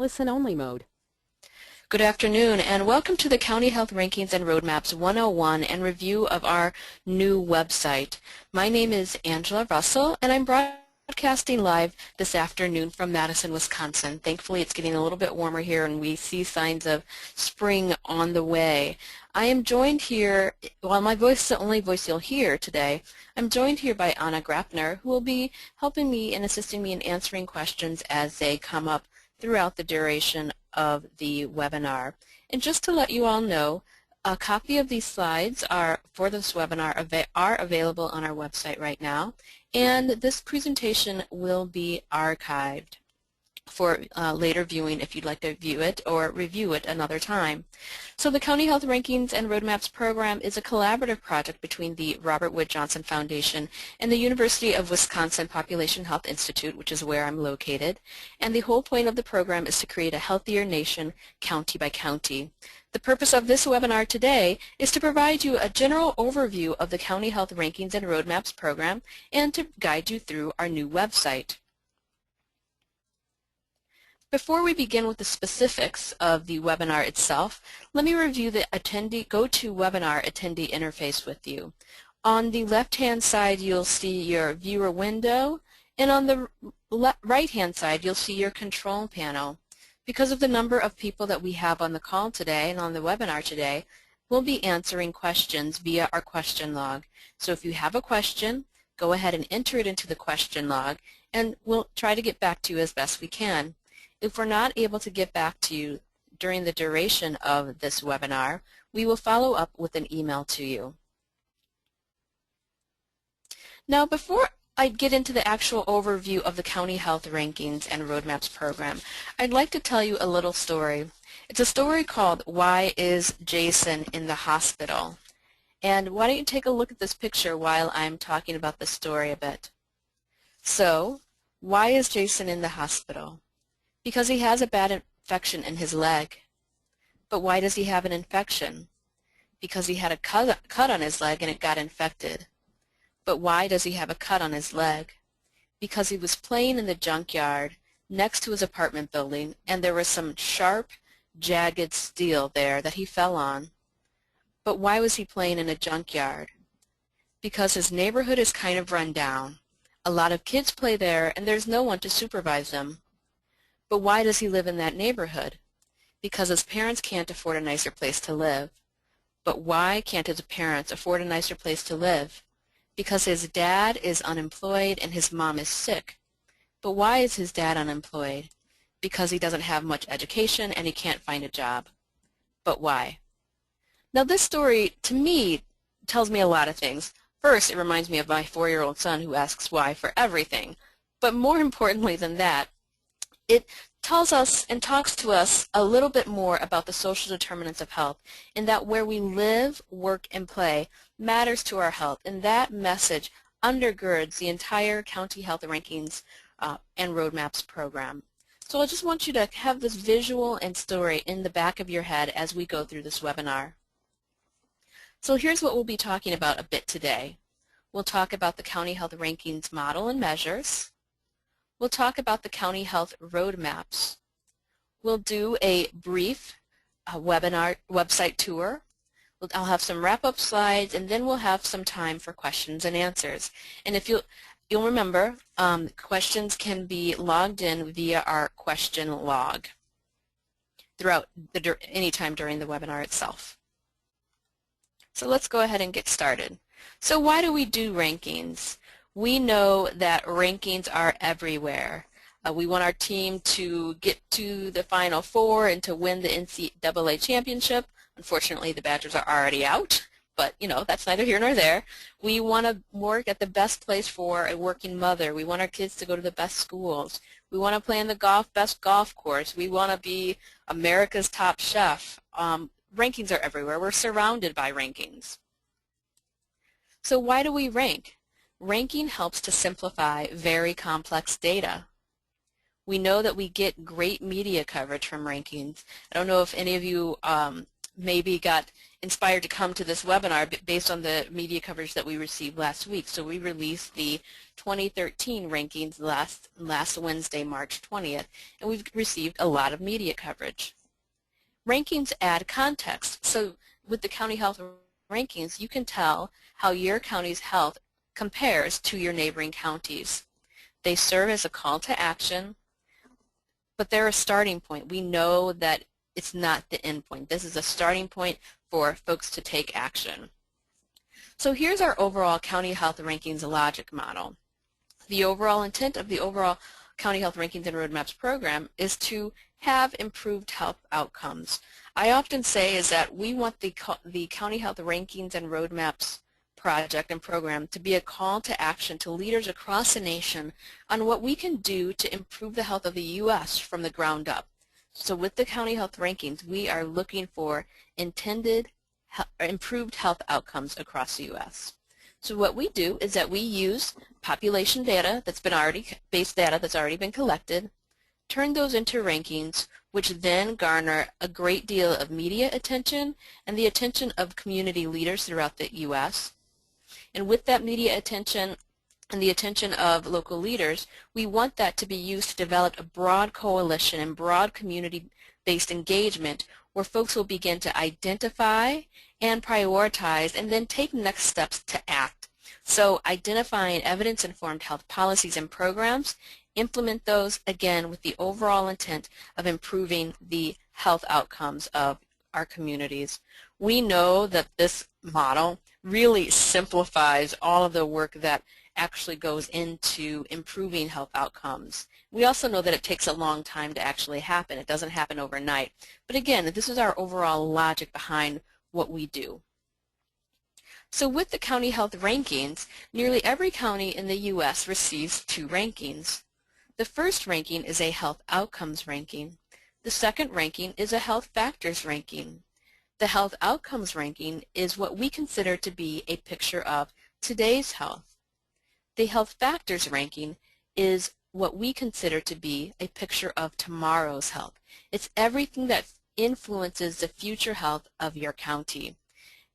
Listen-only mode. Good afternoon and welcome to the County Health Rankings and Roadmaps 101 and review of our new website. My name is Angela Russell and I'm broadcasting live this afternoon from Madison, Wisconsin. Thankfully it's getting a little bit warmer here and we see signs of spring on the way. I am joined here, while my voice is the only voice you'll hear today, I'm joined here by Anna Grapner, who will be helping me and assisting me in answering questions as they come up throughout the duration of the webinar. And just to let you all know, a copy of these slides for this webinar are available on our website right now, and this presentation will be archived for later viewing if you'd like to view it or review it another time. So the County Health Rankings and Roadmaps program is a collaborative project between the Robert Wood Johnson Foundation and the University of Wisconsin Population Health Institute, which is where I'm located. And the whole point of the program is to create a healthier nation county by county. The purpose of this webinar today is to provide you a general overview of the County Health Rankings and Roadmaps program and to guide you through our new website. Before we begin with the specifics of the webinar itself, let me review the GoToWebinar attendee interface with you. On the left-hand side, you'll see your viewer window, and on the right-hand side, you'll see your control panel. Because of the number of people that we have on the call today and on the webinar today, we'll be answering questions via our question log. So if you have a question, go ahead and enter it into the question log, and we'll try to get back to you as best we can. If we're not able to get back to you during the duration of this webinar, we will follow up with an email to you. Now, before I get into the actual overview of the County Health Rankings and Roadmaps program, I'd like to tell you a little story. It's a story called Why is Jason in the Hospital? And why don't you take a look at this picture while I'm talking about the story a bit. So, why is Jason in the hospital? Because he has a bad infection in his leg. But why does he have an infection? Because he had a cut on his leg and it got infected. But why does he have a cut on his leg? Because he was playing in the junkyard next to his apartment building and there was some sharp, jagged steel there that he fell on. But why was he playing in a junkyard? Because his neighborhood is kind of run down. A lot of kids play there and there's no one to supervise them. But why does he live in that neighborhood? Because his parents can't afford a nicer place to live. But why can't his parents afford a nicer place to live? Because his dad is unemployed and his mom is sick. But why is his dad unemployed? Because he doesn't have much education and he can't find a job. But why? Now this story, to me, tells me a lot of things. First, it reminds me of my 4-year-old son who asks why for everything. But more importantly than that, it tells us and talks to us a little bit more about the social determinants of health, in that where we live, work, and play matters to our health, and that message undergirds the entire County Health Rankings and Roadmaps program. So I just want you to have this visual and story in the back of your head as we go through this webinar. So here's what we'll be talking about a bit today. We'll talk about the County Health Rankings model and measures. We'll talk about the County Health Roadmaps. We'll do a brief webinar website tour. I'll have some wrap-up slides, and then we'll have some time for questions and answers. And if you'll remember, questions can be logged in via our question log throughout any time during the webinar itself. So let's go ahead and get started. So why do we do rankings? We know that rankings are everywhere. We want our team to get to the Final Four and to win the NCAA championship. Unfortunately, the Badgers are already out, but that's neither here nor there. We want to work at the best place for a working mother. We want our kids to go to the best schools. We want to play in the best golf course. We want to be America's top chef. Rankings are everywhere. We're surrounded by rankings. So why do we rank? Ranking helps to simplify very complex data. We know that we get great media coverage from rankings. I don't know if any of you maybe got inspired to come to this webinar based on the media coverage that we received last week. So we released the 2013 rankings last Wednesday, March 20th, and we've received a lot of media coverage. Rankings add context. So with the county health rankings, you can tell how your county's health compares to your neighboring counties. They serve as a call to action, but they're a starting point. We know that it's not the end point. This is a starting point for folks to take action. So here's our overall county health rankings logic model. The overall intent of the overall County Health Rankings and Roadmaps program is to have improved health outcomes. I often say is that we want the County Health Rankings and Roadmaps project and program to be a call to action to leaders across the nation on what we can do to improve the health of the U.S. from the ground up. So with the County Health Rankings, we are looking for intended improved health outcomes across the U.S. So what we do is that we use population data base data that's already been collected, turn those into rankings, which then garner a great deal of media attention and the attention of community leaders throughout the U.S. And with that media attention and the attention of local leaders, we want that to be used to develop a broad coalition and broad community-based engagement where folks will begin to identify and prioritize and then take next steps to act. So identifying evidence-informed health policies and programs, implement those again with the overall intent of improving the health outcomes of our communities. We know that this model really simplifies all of the work that actually goes into improving health outcomes. We also know that it takes a long time to actually happen. It doesn't happen overnight. But again, this is our overall logic behind what we do. So with the county health rankings, nearly every county in the U.S. receives two rankings. The first ranking is a health outcomes ranking. The second ranking is a health factors ranking. The health outcomes ranking is what we consider to be a picture of today's health. The health factors ranking is what we consider to be a picture of tomorrow's health. It's everything that influences the future health of your county.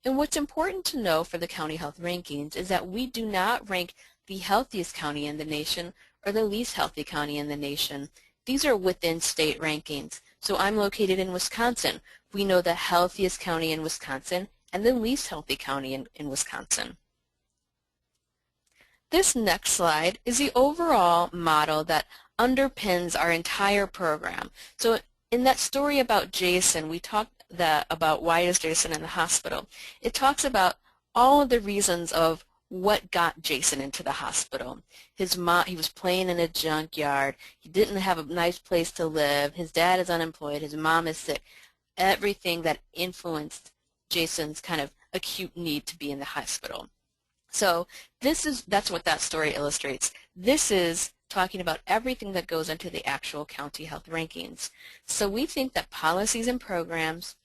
And what's important to know for the county health rankings is that we do not rank the healthiest county in the nation or the least healthy county in the nation. These are within state rankings. So I'm located in Wisconsin. We know the healthiest county in Wisconsin and the least healthy county in Wisconsin. This next slide is the overall model that underpins our entire program. So in that story about Jason, we talked about why is Jason in the hospital. It talks about all of the reasons of what got Jason into the hospital. His mom, he was playing in a junkyard. He didn't have a nice place to live. His dad is unemployed. His mom is sick. Everything that influenced Jason's kind of acute need to be in the hospital. So that's what that story illustrates. This is talking about everything that goes into the actual county health rankings. So we think that policies and programs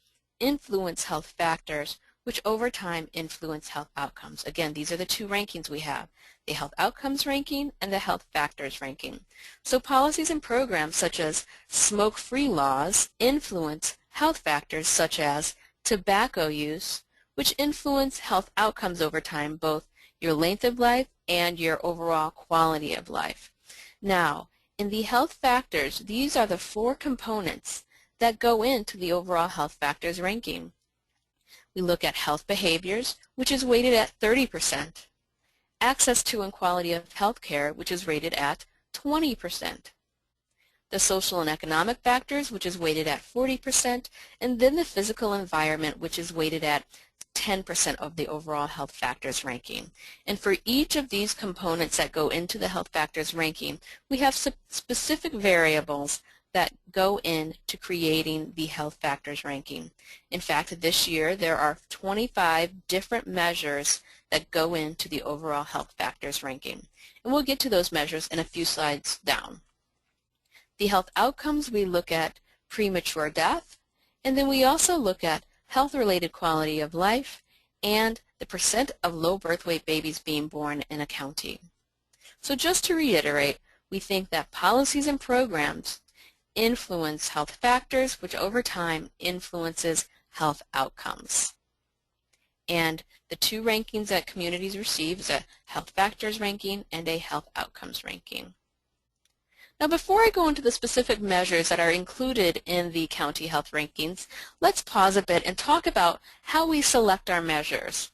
influence health factors, which over time influence health outcomes. Again, these are the two rankings we have, the health outcomes ranking and the health factors ranking. So policies and programs such as smoke-free laws influence health factors such as tobacco use, which influence health outcomes over time, both your length of life and your overall quality of life. Now, in the health factors, these are the four components that go into the overall health factors ranking. We look at health behaviors, which is weighted at 30%, access to and quality of health care, which is rated at 20%, the social and economic factors, which is weighted at 40%, and then the physical environment, which is weighted at 10% of the overall health factors ranking. And for each of these components that go into the health factors ranking, we have specific variables that go into creating the health factors ranking. In fact, this year there are 25 different measures that go into the overall health factors ranking. And we'll get to those measures in a few slides down. The health outcomes, we look at premature death, and then we also look at health-related quality of life and the percent of low birth weight babies being born in a county. So just to reiterate, we think that policies and programs influence health factors, which over time influences health outcomes. And the two rankings that communities receive is a health factors ranking and a health outcomes ranking. Now, before I go into the specific measures that are included in the county health rankings, let's pause a bit and talk about how we select our measures.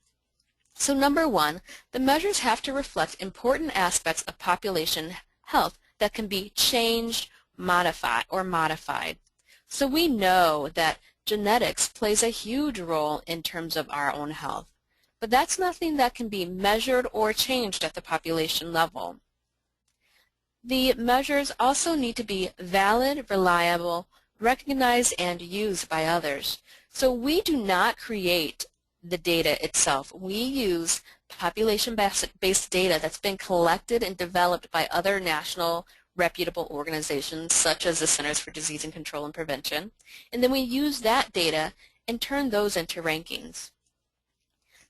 So number one, the measures have to reflect important aspects of population health that can be changed, modified. So we know that genetics plays a huge role in terms of our own health, but that's nothing that can be measured or changed at the population level. The measures also need to be valid, reliable, recognized, and used by others. So we do not create the data itself. We use population-based data that's been collected and developed by other national reputable organizations such as the Centers for Disease and Control and Prevention, and then we use that data and turn those into rankings.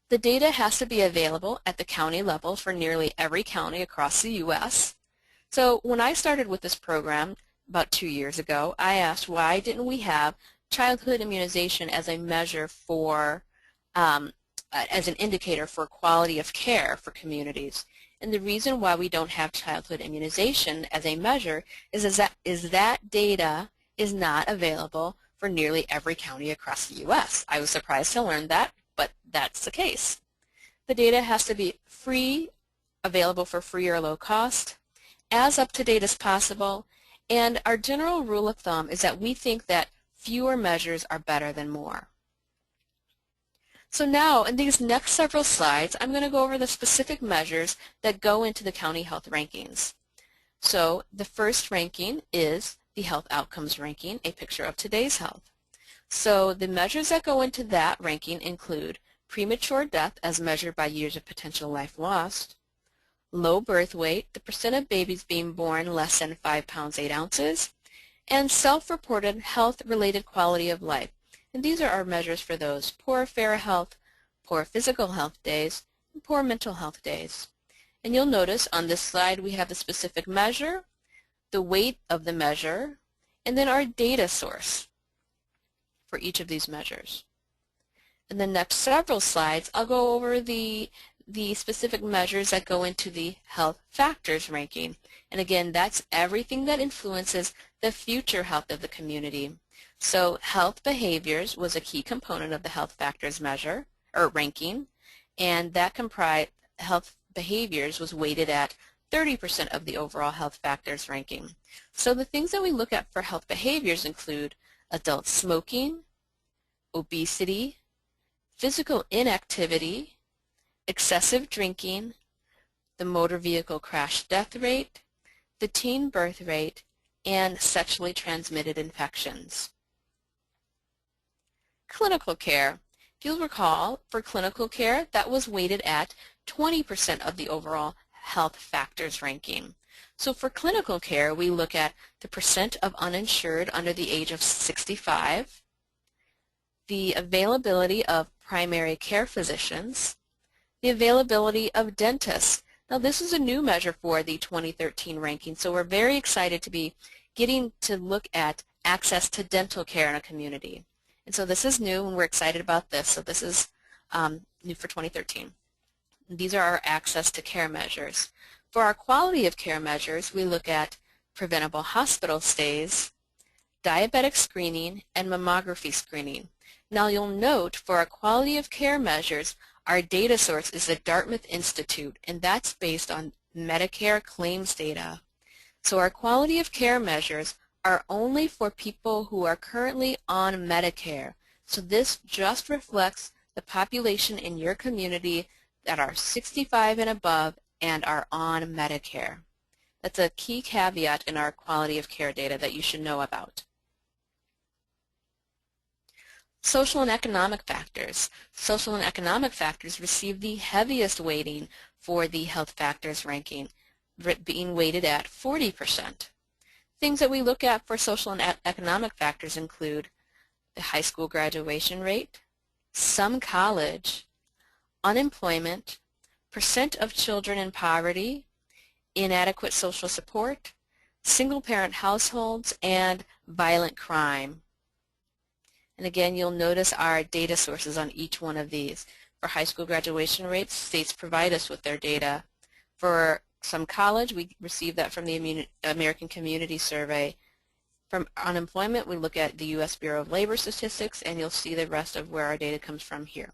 The data has to be available at the county level for nearly every county across the U.S. So when I started with this program about 2 years ago, I asked why didn't we have childhood immunization as a measure for, as an indicator for quality of care for communities. And the reason why we don't have childhood immunization as a measure is that data is not available for nearly every county across the U.S. I was surprised to learn that, but that's the case. The data has to be free, available for free or low cost, as up-to-date as possible, and our general rule of thumb is that we think that fewer measures are better than more. So now, in these next several slides, I'm going to go over the specific measures that go into the county health rankings. So the first ranking is the health outcomes ranking, a picture of today's health. So the measures that go into that ranking include premature death as measured by years of potential life lost, low birth weight, the percent of babies being born less than 5 pounds 8 ounces, and self-reported health-related quality of life. And these are our measures for those: poor fair health, poor physical health days, and poor mental health days. And you'll notice on this slide we have the specific measure, the weight of the measure, and then our data source for each of these measures. In the next several slides, I'll go over the specific measures that go into the health factors ranking. And again, that's everything that influences the future health of the community. So health behaviors was a key component of the health factors measure, or ranking, and that comprised health behaviors was weighted at 30% of the overall health factors ranking. So the things that we look at for health behaviors include adult smoking, obesity, physical inactivity, excessive drinking, the motor vehicle crash death rate, the teen birth rate, and sexually transmitted infections. Clinical care. If you'll recall, for clinical care, that was weighted at 20% of the overall health factors ranking. So for clinical care, we look at the percent of uninsured under the age of 65, the availability of primary care physicians, the availability of dentists. Now this is a new measure for the 2013 ranking, so we're very excited to be getting to look at access to dental care in a community. And so this is new and we're excited about this, so this is new for 2013. These are our access to care measures. For our quality of care measures, we look at preventable hospital stays, diabetic screening, and mammography screening. Now you'll note for our quality of care measures, our data source is the Dartmouth Institute, and that's based on Medicare claims data. So our quality of care measures are only for people who are currently on Medicare. So this just reflects the population in your community that are 65 and above and are on Medicare. That's a key caveat in our quality of care data that you should know about. Social and economic factors. Social and economic factors receive the heaviest weighting for the health factors ranking, being weighted at 40%. Things that we look at for social and economic factors include the high school graduation rate, some college, unemployment, percent of children in poverty, inadequate social support, single-parent households, and violent crime. And again, you'll notice our data sources on each one of these. For high school graduation rates, states provide us with their data. For some college, we receive that from the American Community Survey. From unemployment, we look at the U.S. Bureau of Labor Statistics, and you'll see the rest of where our data comes from here.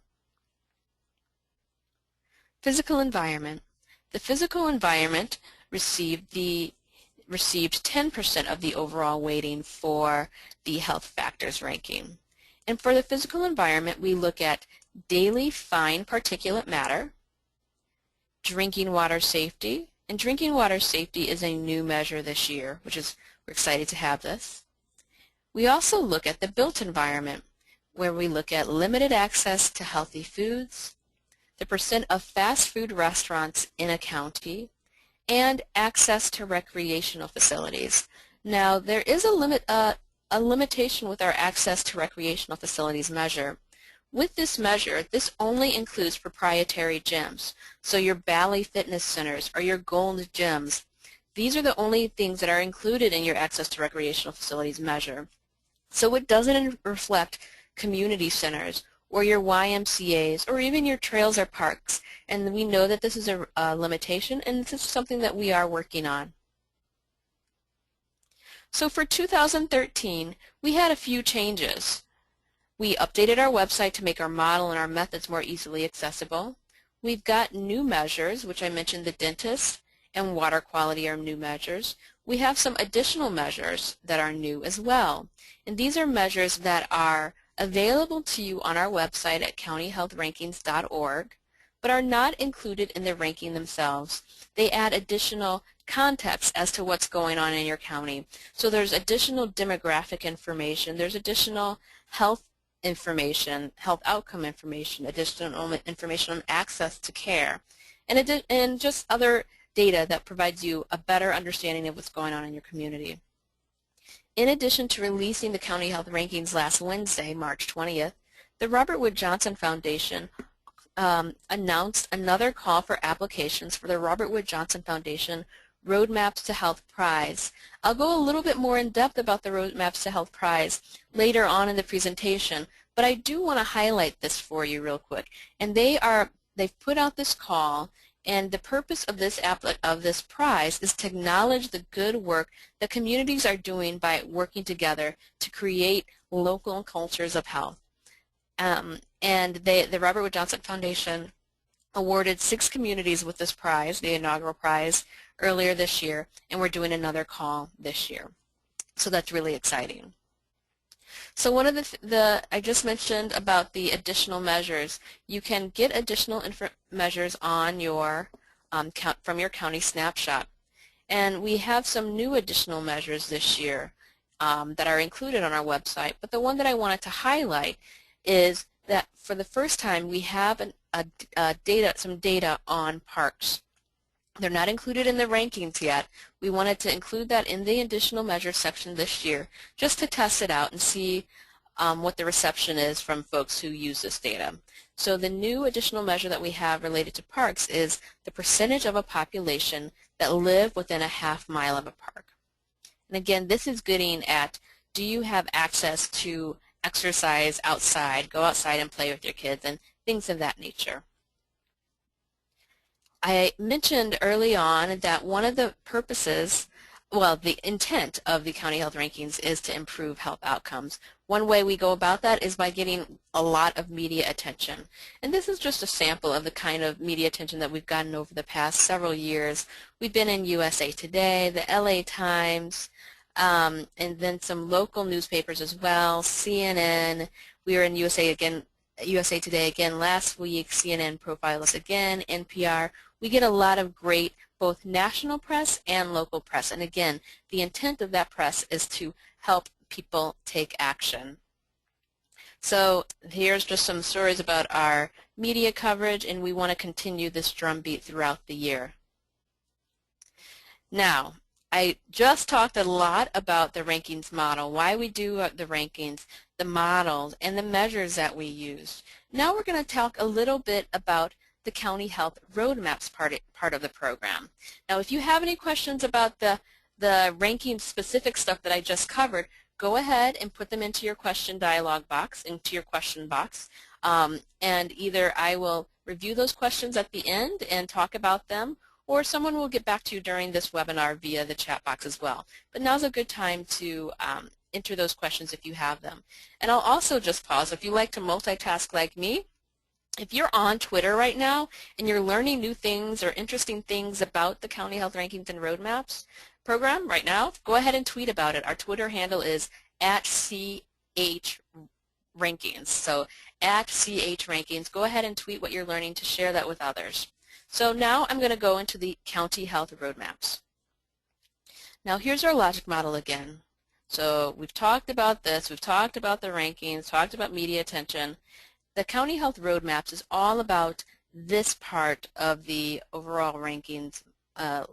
Physical environment. The physical environment received 10% of the overall weighting for the health factors ranking. And for the physical environment, we look at daily fine particulate matter, drinking water safety, and drinking water safety is a new measure this year, which is, we're excited to have this. We also look at the built environment, where we look at limited access to healthy foods, the percent of fast food restaurants in a county, and access to recreational facilities. Now, there is a limitation with our access to recreational facilities measure. With this measure, this only includes proprietary gyms, so your Bally Fitness Centers or your Gold gyms. These are the only things that are included in your access to recreational facilities measure. So it doesn't reflect community centers or your YMCAs or even your trails or parks. And we know that this is a limitation, and this is something that we are working on. So for 2013, we had a few changes. We updated our website to make our model and our methods more easily accessible. We've got new measures, which I mentioned, the dentist and water quality are new measures. We have some additional measures that are new as well. And these are measures that are available to you on our website at countyhealthrankings.org, but are not included in the ranking themselves. They add additional context as to what's going on in your county. So there's additional demographic information, there's additional health information, health outcome information, additional information on access to care, and just other data that provides you a better understanding of what's going on in your community. In addition to releasing the County Health Rankings last Wednesday, March 20th, the Robert Wood Johnson Foundation announced another call for applications for the Robert Wood Johnson Foundation Roadmaps to Health Prize. I'll go a little bit more in depth about the Roadmaps to Health Prize later on in the presentation, but I do want to highlight this for you real quick. And they've put out this call, and the purpose of this prize is to acknowledge the good work that communities are doing by working together to create local cultures of health. And the Robert Wood Johnson Foundation awarded 6 communities with this prize, the inaugural prize, earlier this year, and we're doing another call this year. So that's really exciting. So one of I just mentioned about the additional measures. You can get additional measures on your from your county snapshot. And we have some new additional measures this year that are included on our website. But the one that I wanted to highlight is that for the first time we have some data on parks. They're not included in the rankings yet. We wanted to include that in the additional measures section this year just to test it out and see what the reception is from folks who use this data. So the new additional measure that we have related to parks is the percentage of a population that live within a half mile of a park. And again, this is getting at, do you have access to exercise outside, go outside and play with your kids, and things of that nature. I mentioned early on that one of the purposes, well, the intent of the County Health Rankings is to improve health outcomes. One way we go about that is by getting a lot of media attention. And this is just a sample of the kind of media attention that we've gotten over the past several years. We've been in USA Today, the LA Times, and then some local newspapers as well, CNN. We were in USA Today again last week, CNN profiled us again, NPR. We get a lot of great both national press and local press. And again, the intent of that press is to help people take action. So here's just some stories about our media coverage, and we want to continue this drumbeat throughout the year. Now, I just talked a lot about the rankings model, why we do the rankings, the models, and the measures that we use. Now we're going to talk a little bit about the County Health Roadmaps part of the program. Now, if you have any questions about the ranking specific stuff that I just covered, go ahead and put them into your question dialog box, into your question box, and either I will review those questions at the end and talk about them, or someone will get back to you during this webinar via the chat box as well. But now's a good time to enter those questions if you have them. And I'll also just pause. If you like to multitask like me, if you're on Twitter right now and you're learning new things or interesting things about the County Health Rankings and Roadmaps program right now, go ahead and tweet about it. Our Twitter handle is @CHRankings. So @CHRankings. Go ahead and tweet what you're learning to share that with others. So now I'm going to go into the County Health Roadmaps. Now here's our logic model again. So we've talked about this, we've talked about the rankings, talked about media attention. The County Health Roadmaps is all about this part of the overall rankings, our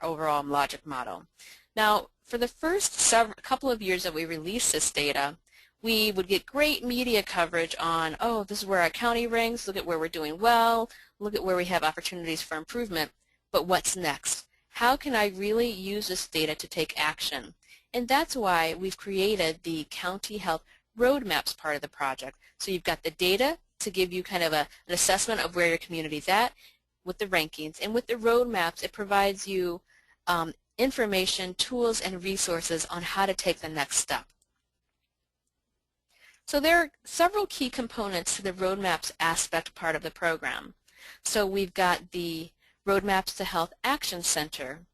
overall logic model. Now, for the first couple of years that we released this data, we would get great media coverage on, oh, this is where our county ranks, look at where we're doing well, look at where we have opportunities for improvement. But what's next? How can I really use this data to take action? And that's why we've created the County Health Roadmaps part of the project. So you've got the data to give you kind of an assessment of where your community's at with the rankings. And with the roadmaps, it provides you information, tools, and resources on how to take the next step. So there are several key components to the roadmaps aspect part of the program. So we've got the Roadmaps to Health Action Center.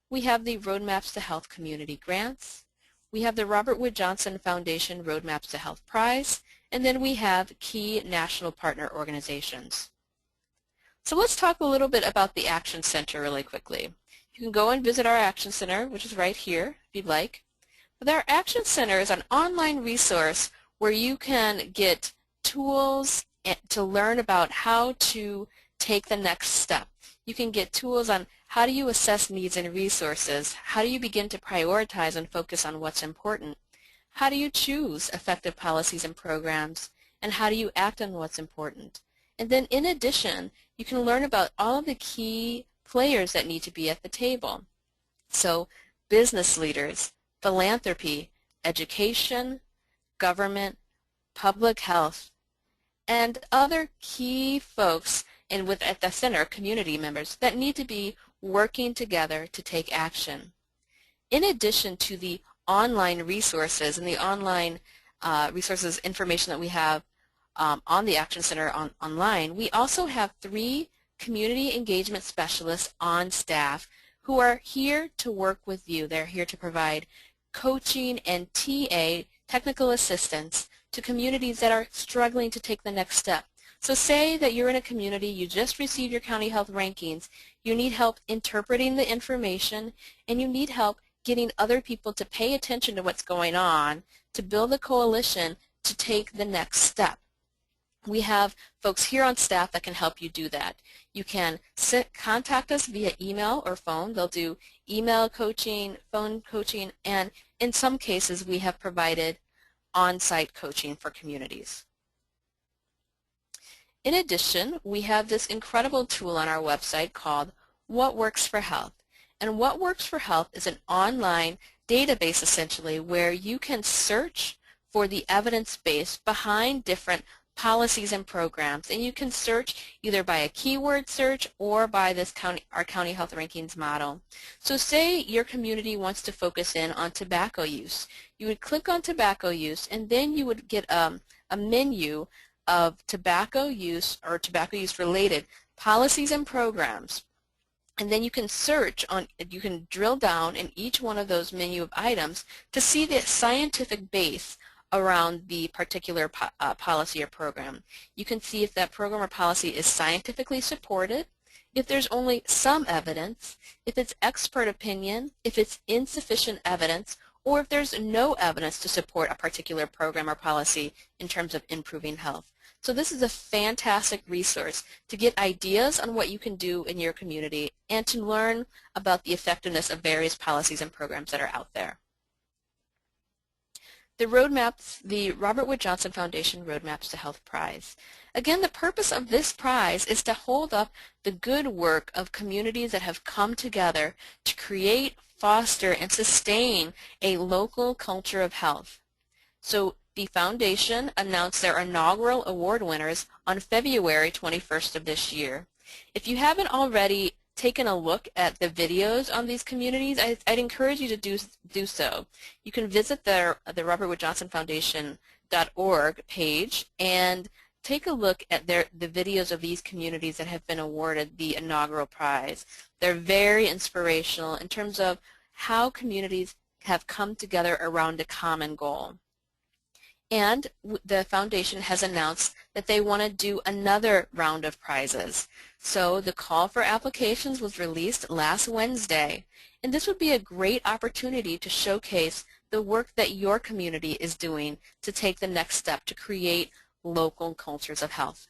We have the Roadmaps to Health Community Grants. We have the Robert Wood Johnson Foundation Roadmaps to Health Prize, and then we have key national partner organizations. So let's talk a little bit about the Action Center really quickly. You can go and visit our Action Center, which is right here, if you'd like. But our Action Center is an online resource where you can get tools to learn about how to take the next step. You can get tools on how do you assess needs and resources, how do you begin to prioritize and focus on what's important, how do you choose effective policies and programs, and how do you act on what's important. And then in addition, you can learn about all of the key players that need to be at the table. So business leaders, philanthropy, education, government, public health, and other key folks at the center, community members, that need to be working together to take action. In addition to the online resources and the online resources information that we have on the Action Center online, we also have 3 community engagement specialists on staff who are here to work with you. They're here to provide coaching and TA, technical assistance, to communities that are struggling to take the next step. So say that you're in a community, you just received your county health rankings, you need help interpreting the information, and you need help getting other people to pay attention to what's going on, to build a coalition to take the next step. We have folks here on staff that can help you do that. You can contact us via email or phone. They'll do email coaching, phone coaching, and in some cases we have provided on-site coaching for communities. In addition, we have this incredible tool on our website called What Works for Health. And What Works for Health is an online database essentially where you can search for the evidence base behind different policies and programs, and you can search either by a keyword search or by this our county health rankings model. So say your community wants to focus in on tobacco use. You would click on tobacco use, and then you would get a menu of tobacco use or tobacco use related policies and programs. And then you can search on, you can drill down in each one of those menu of items to see the scientific base around the particular policy or program. You can see if that program or policy is scientifically supported, if there's only some evidence, if it's expert opinion, if it's insufficient evidence, or if there's no evidence to support a particular program or policy in terms of improving health. So this is a fantastic resource to get ideas on what you can do in your community and to learn about the effectiveness of various policies and programs that are out there. The roadmaps, the Robert Wood Johnson Foundation Roadmaps to Health Prize. Again, the purpose of this prize is to hold up the good work of communities that have come together to create, foster and sustain a local culture of health. So the foundation announced their inaugural award winners on February 21st of this year. If you haven't already taken a look at the videos on these communities, I'd encourage you to do so. You can visit the Robert Wood Johnson Foundation.org page and take a look at the videos of these communities that have been awarded the inaugural prize. They're very inspirational in terms of how communities have come together around a common goal. And the foundation has announced that they want to do another round of prizes. So the call for applications was released last Wednesday, and this would be a great opportunity to showcase the work that your community is doing to take the next step to create local cultures of health.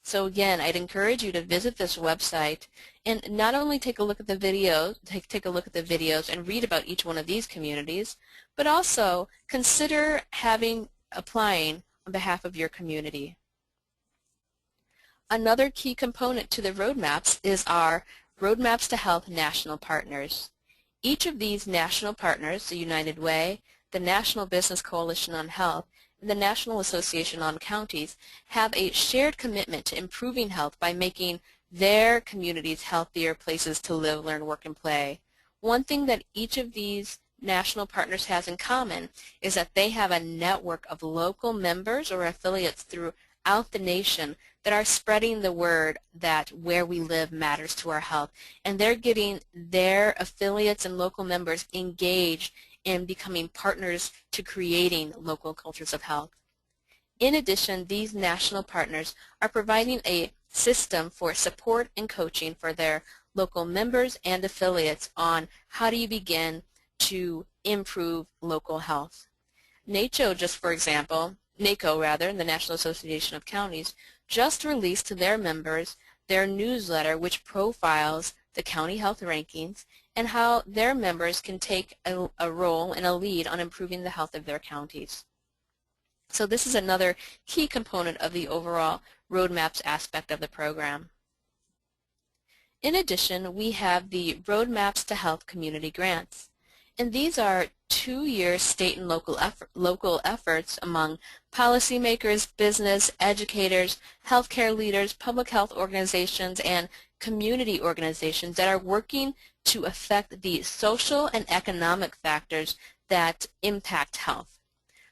So again, I'd encourage you to visit this website and not only take a look at the videos, take a look at the videos and read about each one of these communities, but also consider applying on behalf of your community. Another key component to the roadmaps is our Roadmaps to Health national partners. Each of these national partners, the United Way, the National Business Coalition on Health, and the National Association on Counties, have a shared commitment to improving health by making their communities healthier places to live, learn, work, and play. One thing that each of these national partners has in common is that they have a network of local members or affiliates throughout the nation that are spreading the word that where we live matters to our health, and they're getting their affiliates and local members engaged in becoming partners to creating local cultures of health. In addition, these national partners are providing a system for support and coaching for their local members and affiliates on how do you begin to improve local health. NACO, the National Association of Counties, just released to their members their newsletter which profiles the county health rankings and how their members can take a role and a lead on improving the health of their counties. So this is another key component of the overall roadmaps aspect of the program. In addition, we have the Roadmaps to Health community grants. And these are 2-year state and local efforts among policymakers, business, educators, healthcare leaders, public health organizations, and community organizations that are working to affect the social and economic factors that impact health.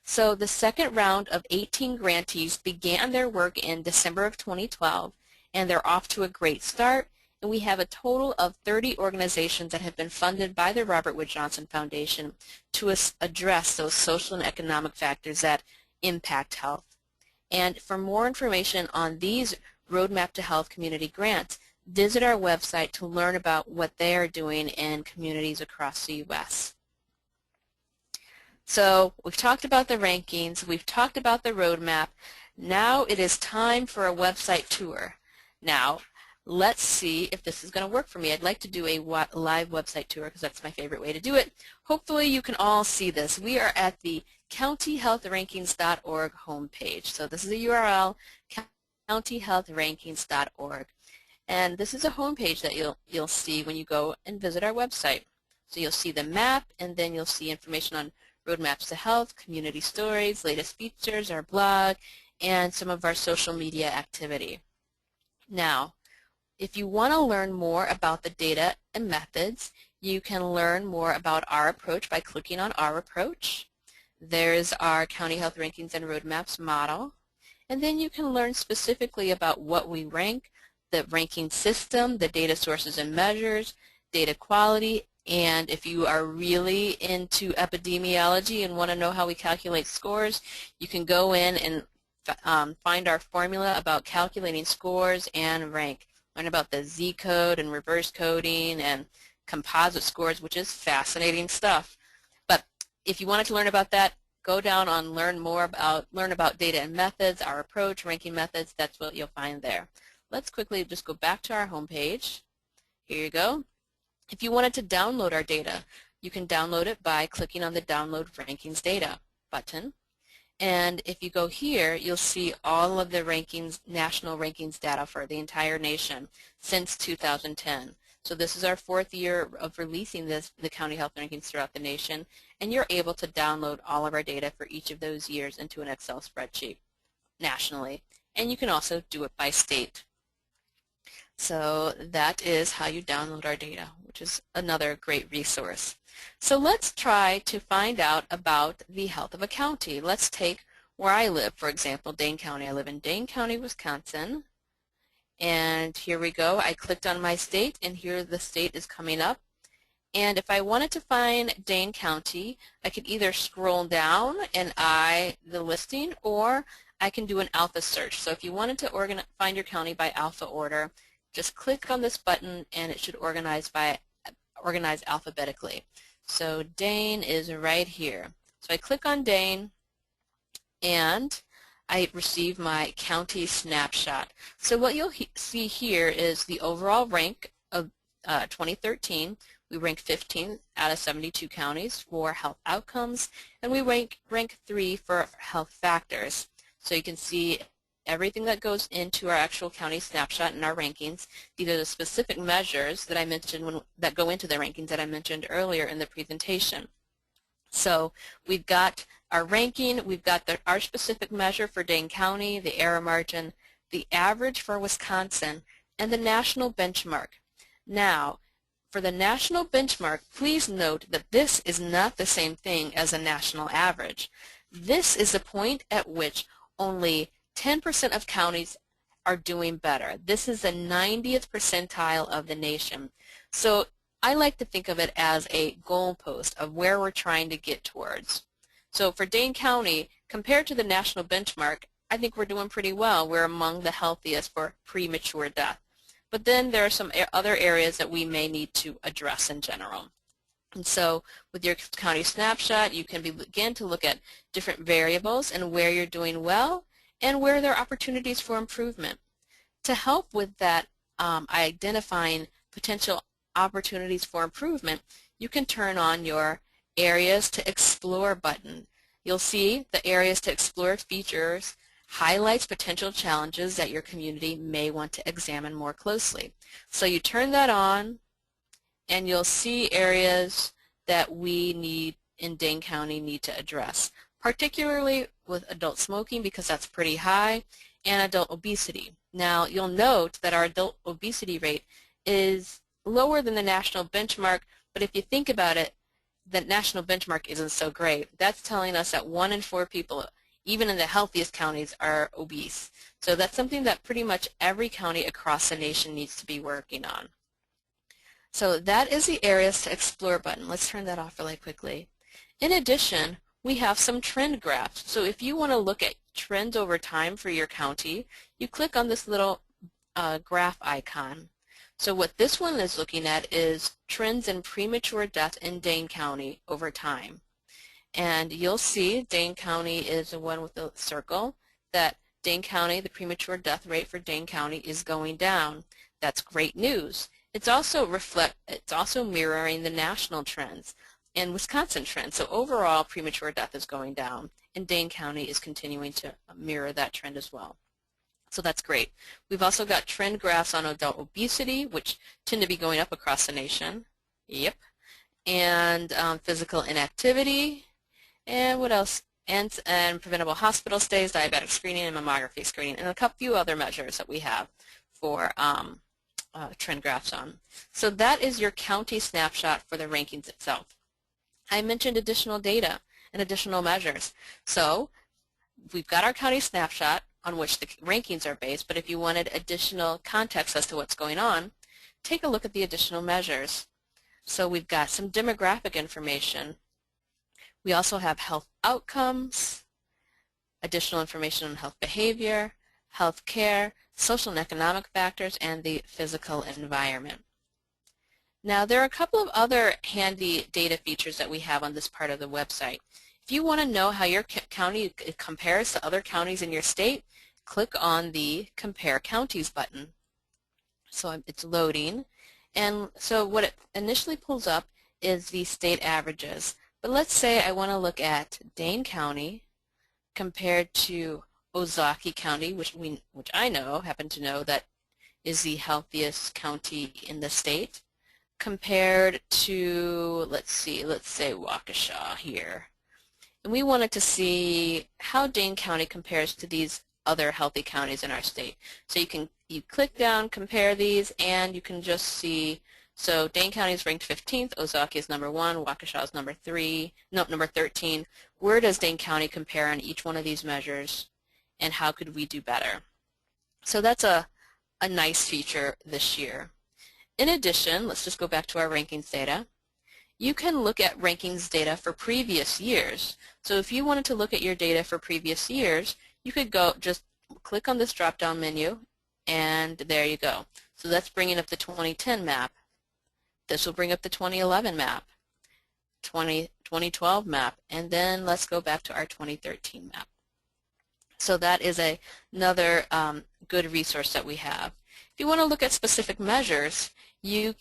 So the second round of 18 grantees began their work in December of 2012, and they're off to a great start. And we have a total of 30 organizations that have been funded by the Robert Wood Johnson Foundation to address those social and economic factors that impact health. And for more information on these Roadmap to Health community grants, visit our website to learn about what they are doing in communities across the U.S. So we've talked about the rankings, we've talked about the roadmap. Now it is time for a website tour. Now, let's see if this is going to work for me. I'd like to do a live website tour because that's my favorite way to do it. Hopefully you can all see this. We are at the countyhealthrankings.org homepage. So this is the URL, countyhealthrankings.org. And this is a homepage that you'll see when you go and visit our website. So you'll see the map, and then you'll see information on Roadmaps to Health, community stories, latest features, our blog, and some of our social media activity. Now, if you want to learn more about the data and methods, you can learn more about our approach by clicking on our approach. There's our County Health Rankings and Roadmaps model. And then you can learn specifically about what we rank, the ranking system, the data sources and measures, data quality, and if you are really into epidemiology and want to know how we calculate scores, you can go in and find our formula about calculating scores and rank. Learn about the Z code and reverse coding and composite scores, which is fascinating stuff. But if you wanted to learn about that, go down on learn about data and methods, our approach, ranking methods. That's what you'll find there. Let's quickly just go back to our home page. Here you go. If you wanted to download our data, you can download it by clicking on the Download Rankings Data button. And if you go here, you'll see all of the rankings, national rankings data for the entire nation since 2010. So this is our 4th year of releasing the county health rankings throughout the nation, and you're able to download all of our data for each of those years into an Excel spreadsheet nationally, and you can also do it by state. So that is how you download our data, which is another great resource. So let's try to find out about the health of a county. Let's take where I live, for example, Dane County. I live in Dane County, Wisconsin. And here we go. I clicked on my state, and here the state is coming up. And if I wanted to find Dane County, I could either scroll down and the listing, or I can do an alpha search. So if you wanted to find your county by alpha order, just click on this button and it should organize alphabetically. So Dane is right here. So I click on Dane and I receive my county snapshot. So what you'll see here is the overall rank of 2013. We rank 15 out of 72 counties for health outcomes, and we rank 3 for health factors. So you can see everything that goes into our actual county snapshot and our rankings. These are the specific measures that I mentioned that go into the rankings that I mentioned earlier in the presentation. So we've got our ranking, we've got our specific measure for Dane County, the error margin, the average for Wisconsin, and the national benchmark. Now, for the national benchmark, please note that this is not the same thing as a national average. This is the point at which only 10% of counties are doing better. This is the 90th percentile of the nation. So I like to think of it as a goalpost of where we're trying to get towards. So for Dane County, compared to the national benchmark, I think we're doing pretty well. We're among the healthiest for premature death. But then there are some other areas that we may need to address in general. And so with your county snapshot, you can begin to look at different variables and where you're doing well and where there are opportunities for improvement. To help with that, identifying potential opportunities for improvement, you can turn on your Areas to Explore button. You'll see the Areas to Explore features highlights potential challenges that your community may want to examine more closely. So you turn that on, and you'll see areas that we in Dane County need to address, particularly with adult smoking, because that's pretty high, and adult obesity. Now you'll note that our adult obesity rate is lower than the national benchmark, but if you think about it, the national benchmark isn't so great. That's telling us that 1 in 4 people, even in the healthiest counties, are obese. So that's something that pretty much every county across the nation needs to be working on. So that is the Areas to Explore button. Let's turn that off really quickly. In addition, we have some trend graphs. So if you want to look at trends over time for your county, you click on this little graph icon. So what this one is looking at is trends in premature death in Dane County over time. And you'll see Dane County is the one with the circle, that Dane County, the premature death rate for Dane County is going down. That's great news. It's also mirroring the national trends and Wisconsin trends. So overall, premature death is going down, and Dane County is continuing to mirror that trend as well. So that's great. We've also got trend graphs on adult obesity, which tend to be going up across the nation. Yep. And physical inactivity. And what else? And preventable hospital stays, diabetic screening, and mammography screening, and a few other measures that we have for trend graphs on. So that is your county snapshot for the rankings itself. I mentioned additional data and additional measures. So we've got our county snapshot on which the rankings are based, but if you wanted additional context as to what's going on, take a look at the additional measures. So we've got some demographic information. We also have health outcomes, additional information on health behavior, health care, social and economic factors, and the physical environment. Now there are a couple of other handy data features that we have on this part of the website. If you want to know how your county compares to other counties in your state, click on the Compare Counties button. So it's loading, and so what it initially pulls up is the state averages. But let's say I want to look at Dane County compared to Ozaukee County, which I happen to know that is the healthiest county in the state. compared to, let's say Waukesha here. And we wanted to see how Dane County compares to these other healthy counties in our state. So you click down, compare these, and you can just see, so Dane County is ranked 15th, Ozaukee is number 1, Waukesha is number 13. Where does Dane County compare on each one of these measures, and how could we do better? So that's a nice feature this year. In addition, let's just go back to our rankings data. You can look at rankings data for previous years. So if you wanted to look at your data for previous years, you could go just click on this drop-down menu, and there you go. So that's bringing up the 2010 map. This will bring up the 2011 map, 2012 map, and then let's go back to our 2013 map. So that is another good resource that we have. If you want to look at specific measures, you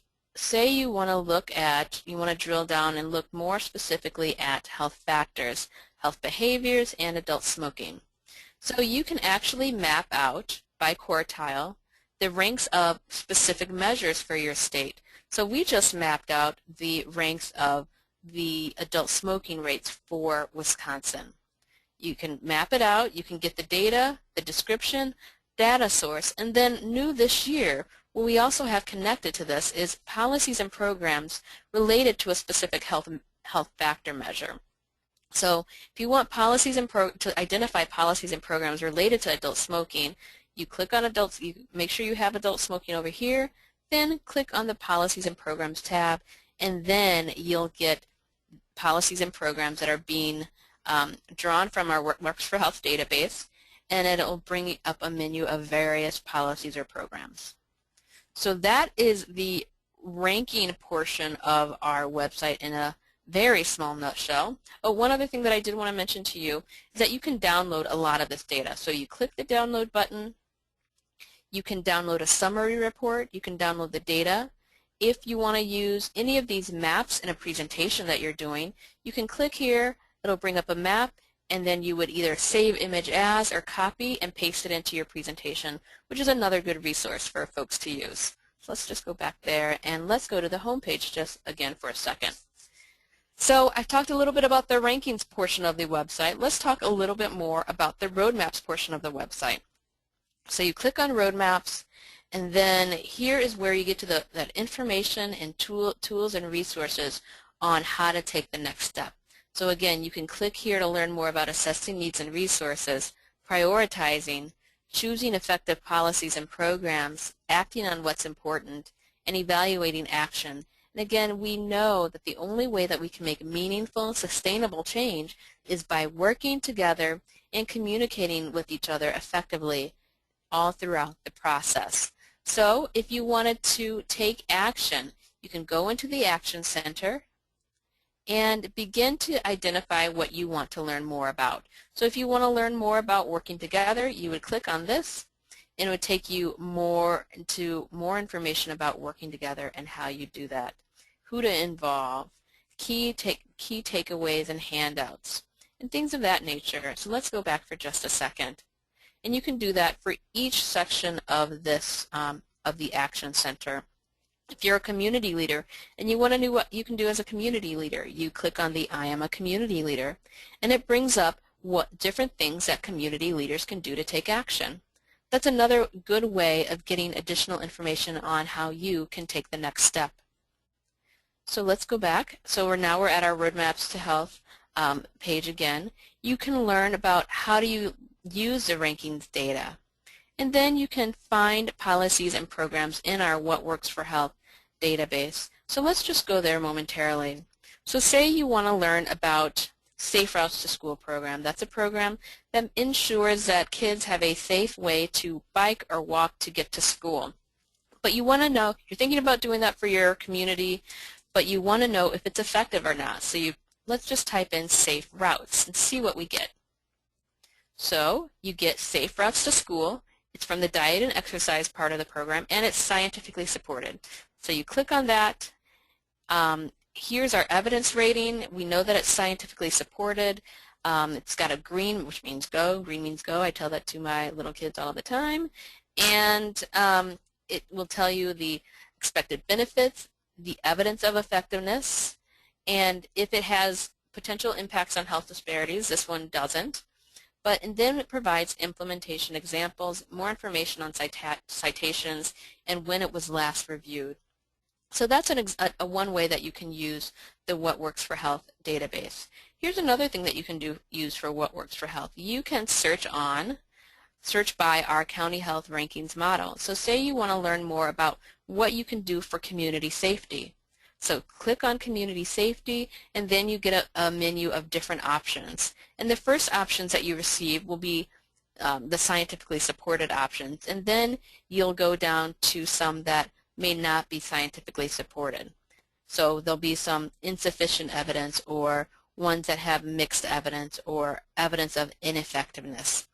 want to drill down and look more specifically at health factors, health behaviors, and adult smoking. So you can actually map out by quartile the ranks of specific measures for your state. So we just mapped out the ranks of the adult smoking rates for Wisconsin. You can map it out, you can get the data, the description, data source, and then new this year, what we also have connected to this is policies and programs related to a specific health factor measure. So if you want policies to identify policies and programs related to adult smoking, you click on adults, you make sure you have adult smoking over here, then click on the Policies and Programs tab, and then you'll get policies and programs that are being drawn from our Works for Health database, and it'll bring up a menu of various policies or programs. So that is the ranking portion of our website in a very small nutshell. Oh, one other thing that I did want to mention to you is that you can download a lot of this data. So you click the download button, you can download a summary report, you can download the data. If you want to use any of these maps in a presentation that you're doing, you can click here, it'll bring up a map, and then you would either save image as or copy and paste it into your presentation, which is another good resource for folks to use. So let's just go back there and let's go to the home page just again for a second. So I've talked a little bit about the rankings portion of the website. Let's talk a little bit more about the roadmaps portion of the website. So you click on roadmaps, and then here is where you get to that information and tools and resources on how to take the next step. So again, you can click here to learn more about assessing needs and resources, prioritizing, choosing effective policies and programs, acting on what's important, and evaluating action. And again, we know that the only way that we can make meaningful, sustainable change is by working together and communicating with each other effectively all throughout the process. So if you wanted to take action, you can go into the Action Center and begin to identify what you want to learn more about. So if you want to learn more about working together, you would click on this, and it would take you into more information about working together and how you do that, who to involve, key takeaways and handouts, and things of that nature. So let's go back for just a second. And you can do that for each section of this, of the Action Center. If you're a community leader and you want to know what you can do as a community leader, you click on the I am a community leader, and it brings up what different things that community leaders can do to take action. That's another good way of getting additional information on how you can take the next step. So let's go back. So now we're at our Roadmaps to Health page again. You can learn about how do you use the rankings data. And then you can find policies and programs in our What Works for Health database. So let's just go there momentarily. So say you want to learn about Safe Routes to School program. That's a program that ensures that kids have a safe way to bike or walk to get to school. But you want to know, you're thinking about doing that for your community, but you want to know if it's effective or not. So let's just type in Safe Routes and see what we get. So you get Safe Routes to School. It's from the diet and exercise part of the program, and it's scientifically supported. So you click on that. Here's our evidence rating. We know that it's scientifically supported. It's got a green, which means go. Green means go. I tell that to my little kids all the time. And it will tell you the expected benefits, the evidence of effectiveness, and if it has potential impacts on health disparities. This one doesn't. And then it provides implementation examples, more information on citations, and when it was last reviewed. So that's one way that you can use the What Works for Health database. Here's another thing that you can use for What Works for Health. You can search by our county health rankings model. So say you want to learn more about what you can do for community safety. So click on community safety, and then you get a menu of different options. And the first options that you receive will be the scientifically supported options, and then you'll go down to some that may not be scientifically supported. So there'll be some insufficient evidence, or ones that have mixed evidence, or evidence of ineffectiveness.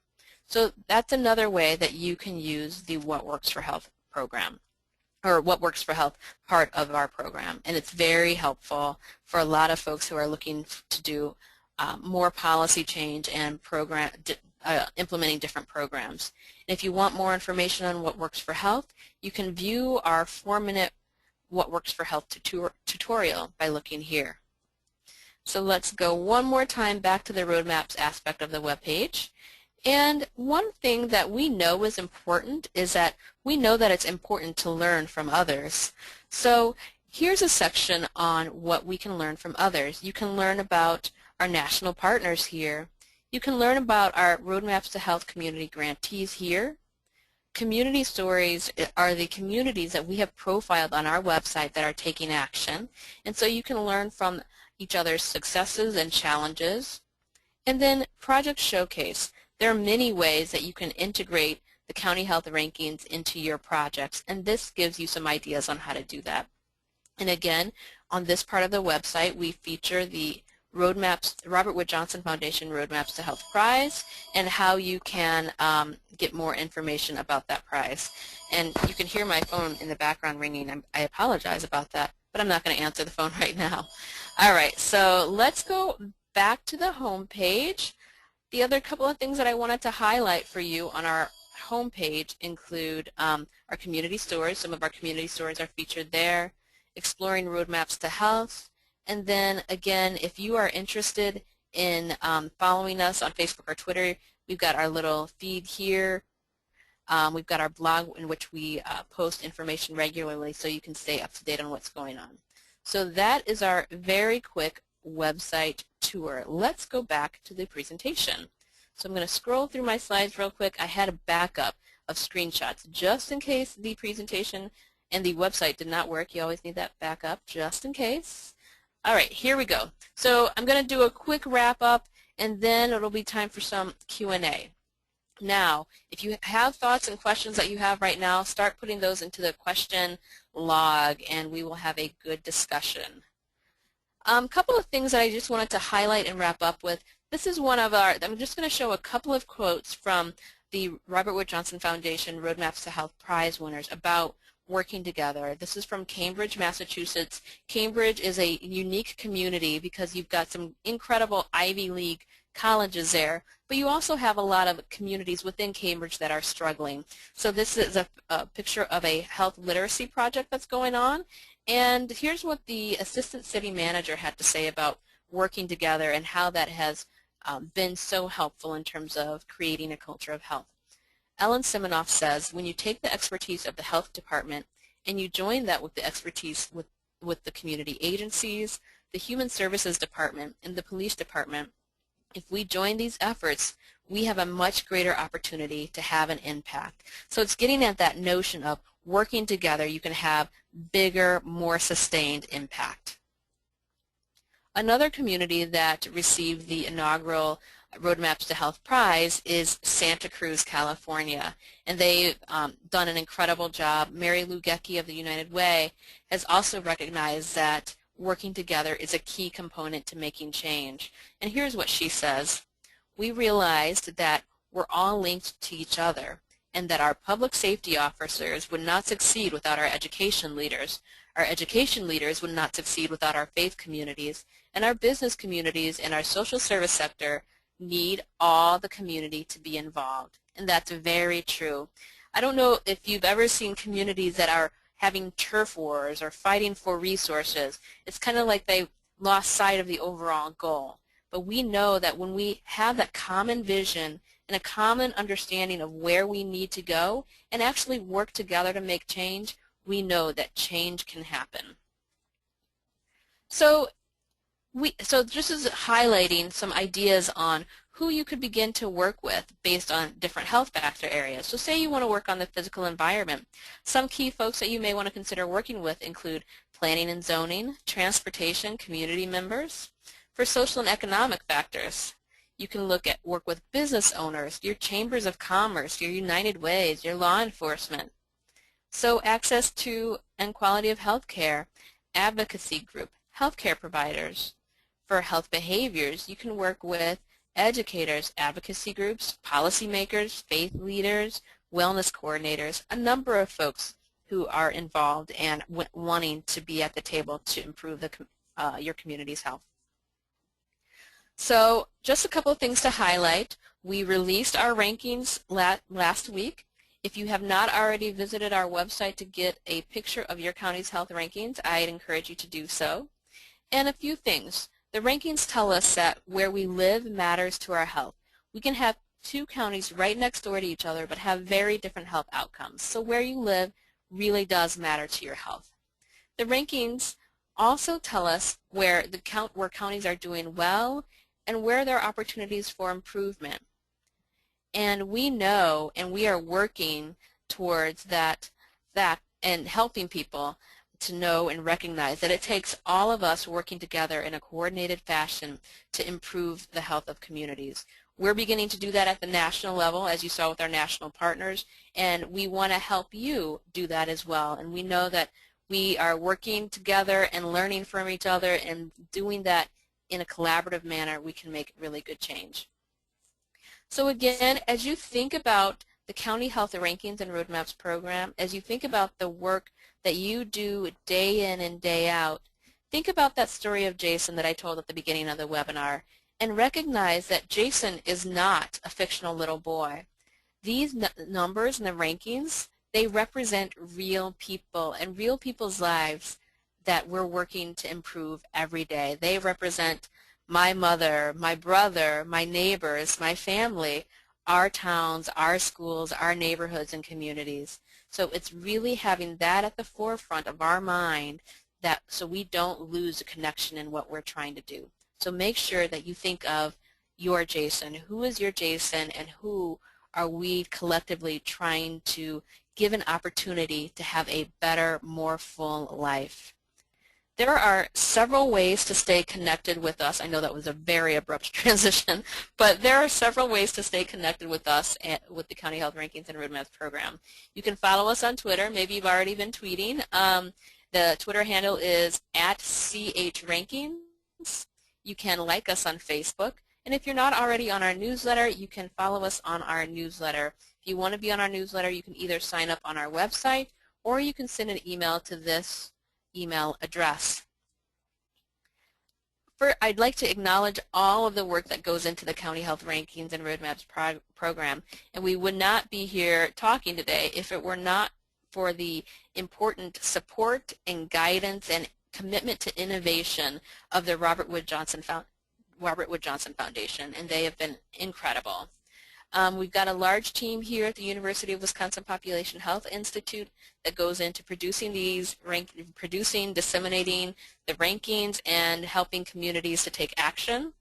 So that's another way that you can use the What Works for Health program, or What Works for Health part of our program. And it's very helpful for a lot of folks who are looking to do more policy change and implementing different programs. And if you want more information on What Works for Health, you can view our 4-minute What Works for Health tutorial by looking here. So let's go one more time back to the roadmaps aspect of the web page. And one thing that we know is important is that we know that it's important to learn from others. So here's a section on what we can learn from others. You can learn about our national partners here. You can learn about our Roadmaps to Health community grantees here. Community stories are the communities that we have profiled on our website that are taking action. And so you can learn from each other's successes and challenges. And then Project Showcase. There are many ways that you can integrate the county health rankings into your projects, and this gives you some ideas on how to do that. And again, on this part of the website, we feature the Roadmaps, the Robert Wood Johnson Foundation Roadmaps to Health Prize, and how you can get more information about that prize. And you can hear my phone in the background ringing. I apologize about that, but I'm not going to answer the phone right now. All right, so let's go back to the home page. The other couple of things that I wanted to highlight for you on our home page include our community stories. Some of our community stories are featured there, exploring roadmaps to health, and then again, if you are interested in following us on Facebook or Twitter, we've got our little feed here. We've got our blog in which we post information regularly so you can stay up to date on what's going on. So that is our very quick website tour. Let's go back to the presentation. So I'm going to scroll through my slides real quick. I had a backup of screenshots just in case the presentation and the website did not work. You always need that backup just in case. All right, here we go. So I'm going to do a quick wrap up, and then it'll be time for some Q&A. Now, if you have thoughts and questions that you have right now, start putting those into the question log, and we will have a good discussion. Couple of things that I just wanted to highlight and wrap up with. This is one of our, I'm just going to show a couple of quotes from the Robert Wood Johnson Foundation Roadmaps to Health Prize winners about working together. This is from Cambridge, Massachusetts. Cambridge is a unique community because you've got some incredible Ivy League colleges there, but you also have a lot of communities within Cambridge that are struggling. So this is a picture of a health literacy project that's going on, and here's what the assistant city manager had to say about working together and how that has been so helpful in terms of creating a culture of health. Ellen Siminoff says, when you take the expertise of the health department and you join that with the expertise with the community agencies, the human services department, and the police department, if we join these efforts, we have a much greater opportunity to have an impact. So it's getting at that notion of working together, you can have bigger, more sustained impact. Another community that received the inaugural Roadmaps to Health Prize is Santa Cruz, California, and they've done an incredible job. Mary Lou Gecki of the United Way has also recognized that working together is a key component to making change. And here's what she says. We realized that we're all linked to each other and that our public safety officers would not succeed without our education leaders. Our education leaders would not succeed without our faith communities, and our business communities and our social service sector need all the community to be involved. And that's very true. I don't know if you've ever seen communities that having turf wars or fighting for resources. It's kind of like they lost sight of the overall goal. But we know that when we have that common vision and a common understanding of where we need to go and actually work together to make change, we know that change can happen. So this is highlighting some ideas on who you could begin to work with based on different health factor areas. So say you want to work on the physical environment. Some key folks that you may want to consider working with include planning and zoning, transportation, community members. For social and economic factors, you can work with business owners, your chambers of commerce, your United Ways, your law enforcement. So access to and quality of health care, advocacy group, healthcare providers. For health behaviors, you can work with educators, advocacy groups, policymakers, faith leaders, wellness coordinators, a number of folks who are involved and wanting to be at the table to improve your community's health. So just a couple of things to highlight. We released our rankings last week. If you have not already visited our website to get a picture of your county's health rankings, I'd encourage you to do so. And a few things. The rankings tell us that where we live matters to our health. We can have two counties right next door to each other but have very different health outcomes. So where you live really does matter to your health. The rankings also tell us where counties are doing well and where there are opportunities for improvement. And we know and we are working towards that and helping people to know and recognize that it takes all of us working together in a coordinated fashion to improve the health of communities. We're beginning to do that at the national level, as you saw with our national partners, and we want to help you do that as well. And we know that we are working together and learning from each other, and doing that in a collaborative manner, we can make really good change. So again, as you think about the County Health Rankings and Roadmaps program, as you think about the work that you do day in and day out, think about that story of Jason that I told at the beginning of the webinar, and recognize that Jason is not a fictional little boy. These numbers and the rankings, they represent real people and real people's lives that we're working to improve every day. They represent my mother, my brother, my neighbors, my family, our towns, our schools, our neighborhoods and communities. So it's really having that at the forefront of our mind so we don't lose a connection in what we're trying to do. So make sure that you think of your Jason. Who is your Jason, and who are we collectively trying to give an opportunity to have a better, more full life? There are several ways to stay connected with us. I know that was a very abrupt transition, but there are several ways to stay connected with us and with the County Health Rankings and Roadmaps program. You can follow us on Twitter. Maybe you've already been tweeting. The Twitter handle is @CHRankings. You can like us on Facebook. And if you're not already on our newsletter, you can follow us on our newsletter. If you want to be on our newsletter, you can either sign up on our website, or you can send an email to this email address. I'd like to acknowledge all of the work that goes into the County Health Rankings and Roadmaps program, and we would not be here talking today if it were not for the important support and guidance and commitment to innovation of the Robert Wood Johnson Foundation, and they have been incredible. We've got a large team here at the University of Wisconsin Population Health Institute that goes into producing disseminating the rankings, and helping communities to take action.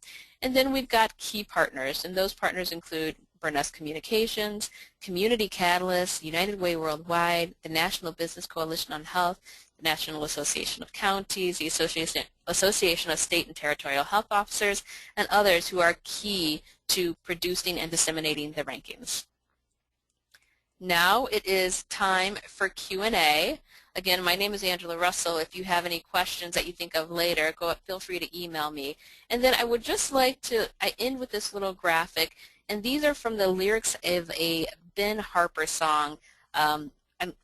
And then we've got key partners, and those partners include Burness Communications, Community Catalyst, United Way Worldwide, the National Business Coalition on Health, the National Association of Counties, the Association of State and Territorial Health Officers, and others who are key to producing and disseminating the rankings. Now it is time for Q&A. Again, my name is Angela Russell. If you have any questions that you think of later, feel free to email me. And then I would just like to end with this little graphic, and these are from the lyrics of a Ben Harper song. I'm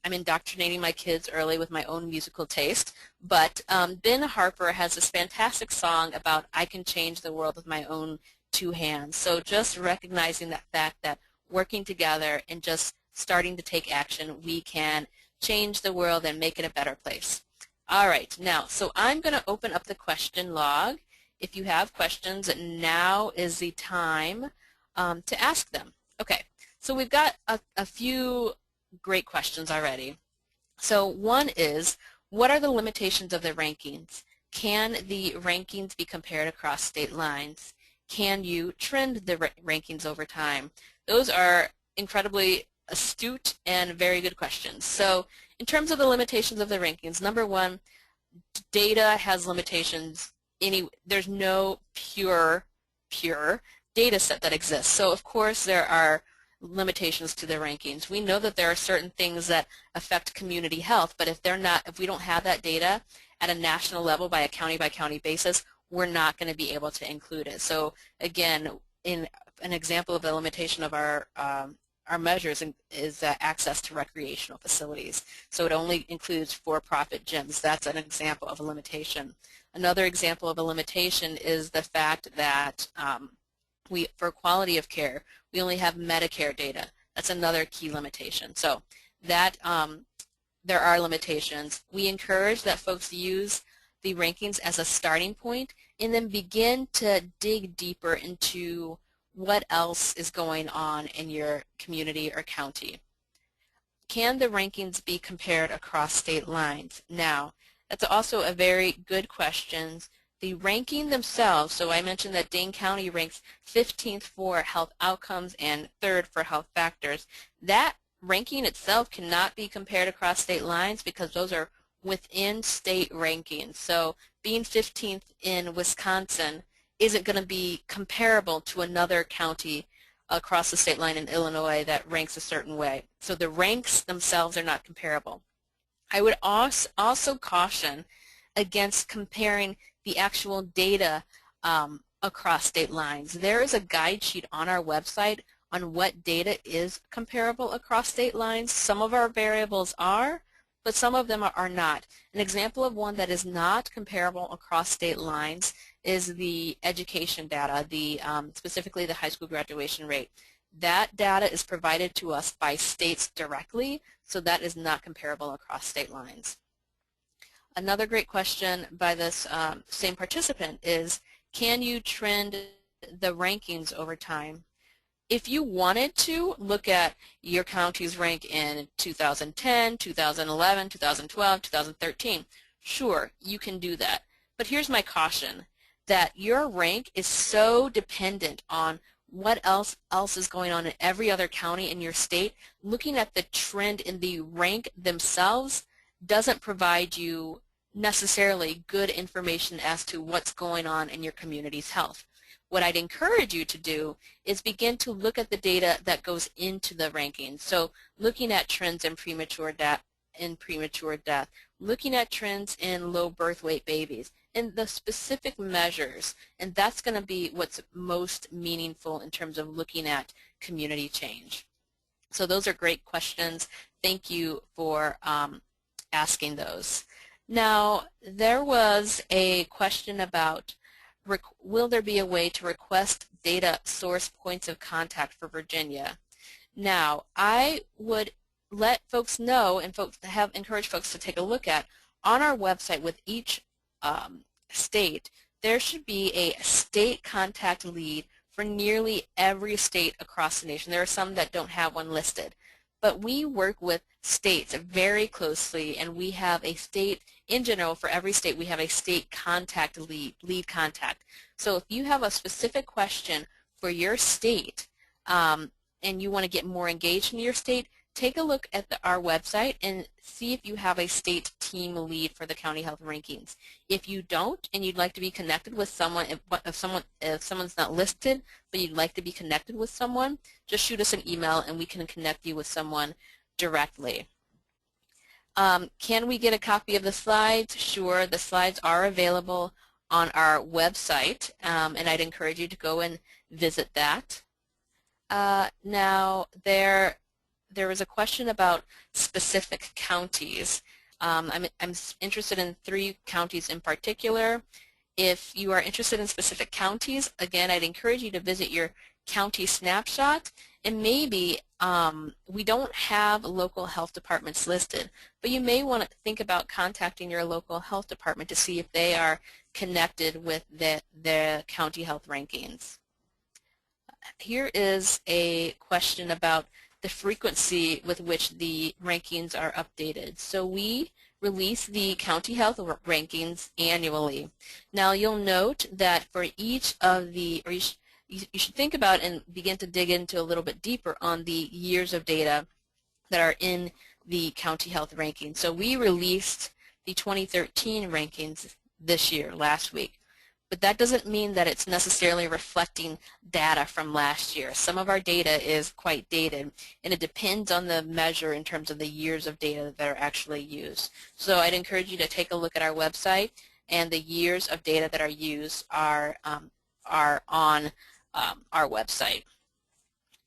indoctrinating my kids early with my own musical taste, but Ben Harper has this fantastic song about I can change the world with my own two hands. So just recognizing that fact that working together and just starting to take action, we can change the world and make it a better place. All right, now, so I'm going to open up the question log. If you have questions, now is the time to ask them. Okay, so we've got a few great questions already. So one is, what are the limitations of the rankings? Can the rankings be compared across state lines? Can you trend the rankings over time? Those are incredibly astute and very good questions. So in terms of the limitations of the rankings, number one, data has limitations. There's no pure data set that exists. So of course there are limitations to the rankings. We know that there are certain things that affect community health, but if we don't have that data at a national level by a county basis, we're not going to be able to include it. So again, in an example of the limitation of our measures is access to recreational facilities. So it only includes for-profit gyms. That's an example of a limitation. Another example of a limitation is the fact that for quality of care, we only have Medicare data. That's another key limitation. So that there are limitations. We encourage that folks use the rankings as a starting point and then begin to dig deeper into what else is going on in your community or county. Can the rankings be compared across state lines? Now, that's also a very good question. The ranking themselves, so I mentioned that Dane County ranks 15th for health outcomes and 3rd for health factors. That ranking itself cannot be compared across state lines because those are within state rankings. So being 15th in Wisconsin isn't going to be comparable to another county across the state line in Illinois that ranks a certain way. So the ranks themselves are not comparable. I would also caution against comparing the actual data across state lines. There is a guide sheet on our website on what data is comparable across state lines. Some of our variables are, but some of them are not. An example of one that is not comparable across state lines is the education data, specifically the high school graduation rate. That data is provided to us by states directly, so that is not comparable across state lines. Another great question by this same participant is, can you trend the rankings over time? If you wanted to look at your county's rank in 2010, 2011, 2012, 2013, sure, you can do that. But here's my caution, that your rank is so dependent on what else is going on in every other county in your state. Looking at the trend in the rank themselves doesn't provide you necessarily good information as to what's going on in your community's health. What I'd encourage you to do is begin to look at the data that goes into the rankings. So looking at trends in premature death, looking at trends in low birth weight babies, and the specific measures, and that's going to be what's most meaningful in terms of looking at community change. So those are great questions. Thank you for asking those. Now, there was a question about, will there be a way to request data source points of contact for Virginia? Now, I would let folks know and encourage folks to take a look at, on our website with each state, there should be a state contact lead for nearly every state across the nation. There are some that don't have one listed. But we work with states very closely, and we have a state, in general, for every state, we have a state contact lead contact. So if you have a specific question for your state and you want to get more engaged in your state, take a look at our website and see if you have a state team lead for the county health rankings. If you don't and you'd like to be connected with someone, if someone's not listed but you'd like to be connected with someone, just shoot us an email and we can connect you with someone directly. Can we get a copy of the slides? Sure, the slides are available on our website, and I'd encourage you to go and visit that. Now, there was a question about specific counties. I'm interested in 3 counties in particular. If you are interested in specific counties, again, I'd encourage you to visit your county snapshot and maybe we don't have local health departments listed, but you may want to think about contacting your local health department to see if they are connected with the county health rankings. Here is a question about the frequency with which the rankings are updated. So we release the county health rankings annually. Now you'll note that for each of the, or you should think about and begin to dig into a little bit deeper on the years of data that are in the county health rankings. So we released the 2013 rankings this year, last week. But that doesn't mean that it's necessarily reflecting data from last year. Some of our data is quite dated, and it depends on the measure in terms of the years of data that are actually used. So I'd encourage you to take a look at our website, and the years of data that are used are on our website.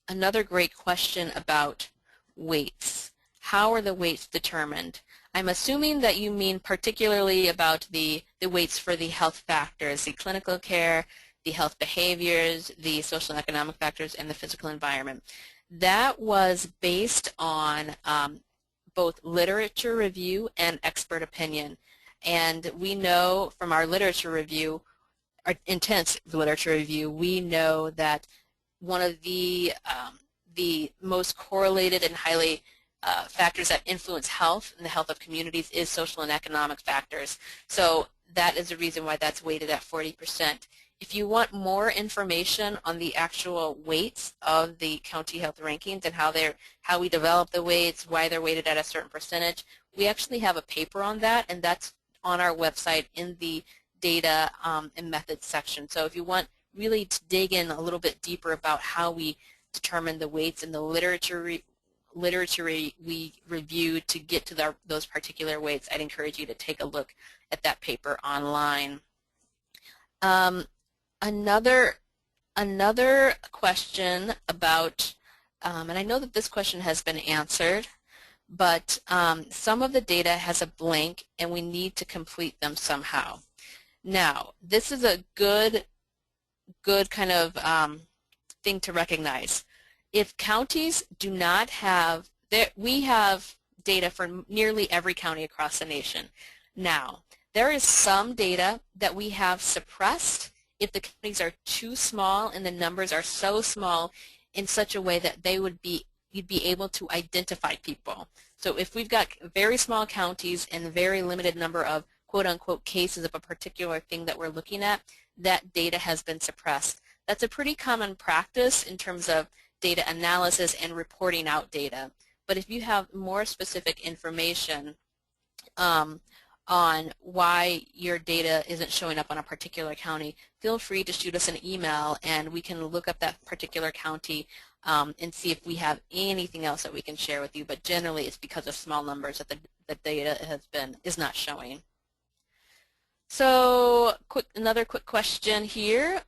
Another great question about weights. How are the weights determined? I'm assuming that you mean particularly about the weights for the health factors, the clinical care, the health behaviors, the social and economic factors, and the physical environment. That was based on both literature review and expert opinion. And we know from our literature review, our intense literature review, we know that one of the most correlated and highly factors that influence health and the health of communities is social and economic factors. So that is the reason why that's weighted at 40%. If you want more information on the actual weights of the county health rankings and how we develop the weights, why they're weighted at a certain percentage, we actually have a paper on that, and that's on our website in the data and methods section. So if you want really to dig in a little bit deeper about how we determine the weights and the literature we reviewed to get to those particular weights, I'd encourage you to take a look at that paper online. Another question about, and I know that this question has been answered, but some of the data has a blank and we need to complete them somehow. Now, this is a good kind of thing to recognize. If counties do not have, we have data for nearly every county across the nation. Now, there is some data that we have suppressed if the counties are too small and the numbers are so small in such a way that you'd be able to identify people. So if we've got very small counties and a very limited number of quote-unquote cases of a particular thing that we're looking at, that data has been suppressed. That's a pretty common practice in terms of data analysis and reporting out data. But if you have more specific information on why your data isn't showing up on a particular county, feel free to shoot us an email and we can look up that particular county and see if we have anything else that we can share with you. But generally it's because of small numbers that the data is not showing. So another quick question here.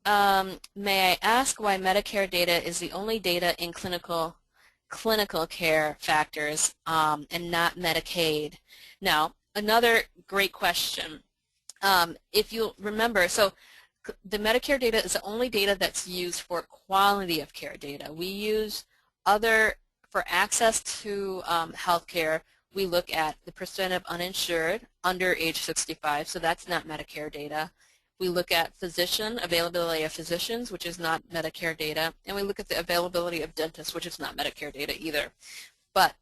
May I ask why Medicare data is the only data in clinical care factors and not Medicaid? Now, another great question. If you'll remember, so the Medicare data is the only data that's used for quality of care data. We use for access to health care, we look at the percent of uninsured under age 65, so that's not Medicare data. We look at availability of physicians, which is not Medicare data, and we look at the availability of dentists, which is not Medicare data either. But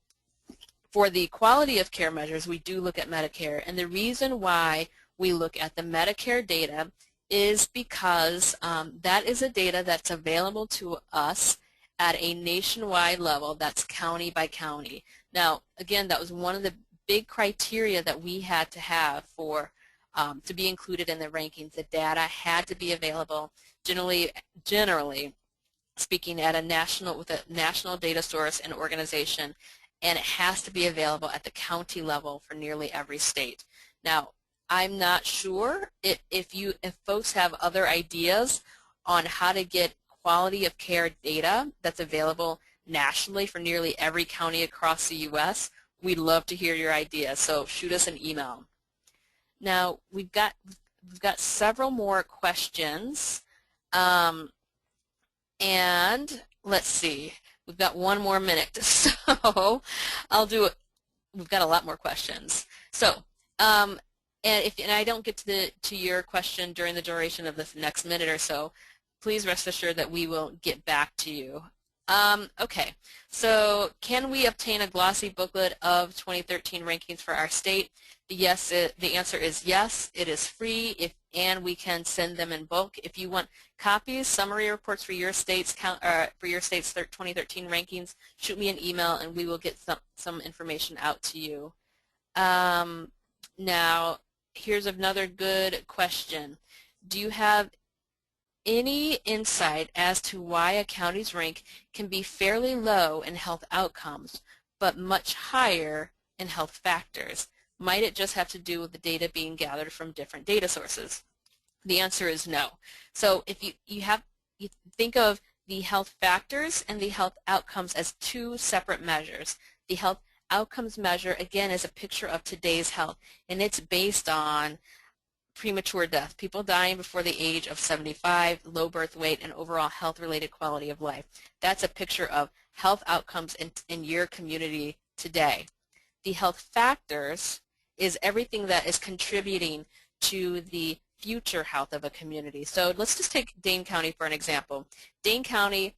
for the quality of care measures, we do look at Medicare, and the reason why we look at the Medicare data is because that is a data that's available to us at a nationwide level, that's county by county. Now, again, that was one of the big criteria that we had to have for to be included in the rankings. The data had to be available, generally speaking, with a national data source and organization, and it has to be available at the county level for nearly every state. Now, I'm not sure if folks have other ideas on how to get quality of care data that's available nationally for nearly every county across the U.S. We'd love to hear your ideas, so shoot us an email. Now, we've got several more questions, and let's see. We've got one more minute, so I'll do it. We've got a lot more questions. So, and I don't get to your question during the duration of this next minute or so, please rest assured that we will get back to you. Okay, so can we obtain a glossy booklet of 2013 rankings for our state? The answer is yes. It is free, and we can send them in bulk. If you want copies, summary reports for your state's 2013 rankings, shoot me an email and we will get some information out to you. Now, here's another good question. Do you have any insight as to why a county's rank can be fairly low in health outcomes but much higher in health factors? Might it just have to do with the data being gathered from different data sources? The answer is no. So if you think of the health factors and the health outcomes as two separate measures. The health outcomes measure, again, is a picture of today's health, and it's based on premature death, people dying before the age of 75, low birth weight, and overall health-related quality of life. That's a picture of health outcomes in your community today. The health factors is everything that is contributing to the future health of a community. So let's just take Dane County for an example. Dane County,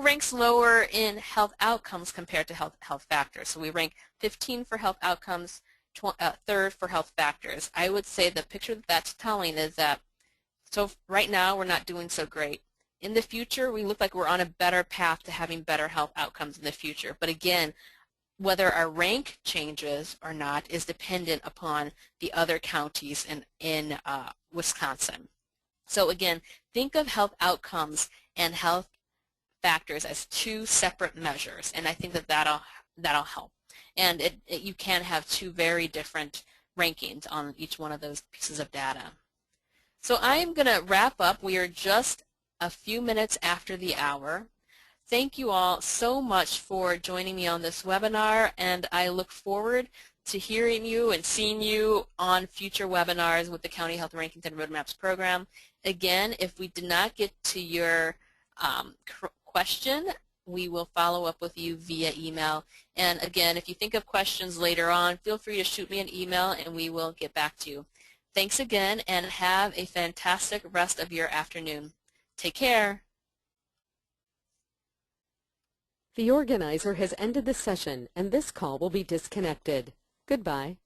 ranks lower in health outcomes compared to health factors. So we rank 15 for health outcomes, third for health factors. I would say the picture that's telling is that, so right now we're not doing so great. In the future, we look like we're on a better path to having better health outcomes in the future. But again, whether our rank changes or not is dependent upon the other counties in Wisconsin. So again, think of health outcomes and health factors as two separate measures, and I think that that'll help. And you can have two very different rankings on each one of those pieces of data. So I'm going to wrap up. We are just a few minutes after the hour. Thank you all so much for joining me on this webinar, and I look forward to hearing you and seeing you on future webinars with the County Health Rankings and Roadmaps program. Again, if we did not get to your question, we will follow up with you via email. And again, if you think of questions later on, feel free to shoot me an email and we will get back to you. Thanks again, and have a fantastic rest of your afternoon. Take care. The organizer has ended the session, and this call will be disconnected. Goodbye.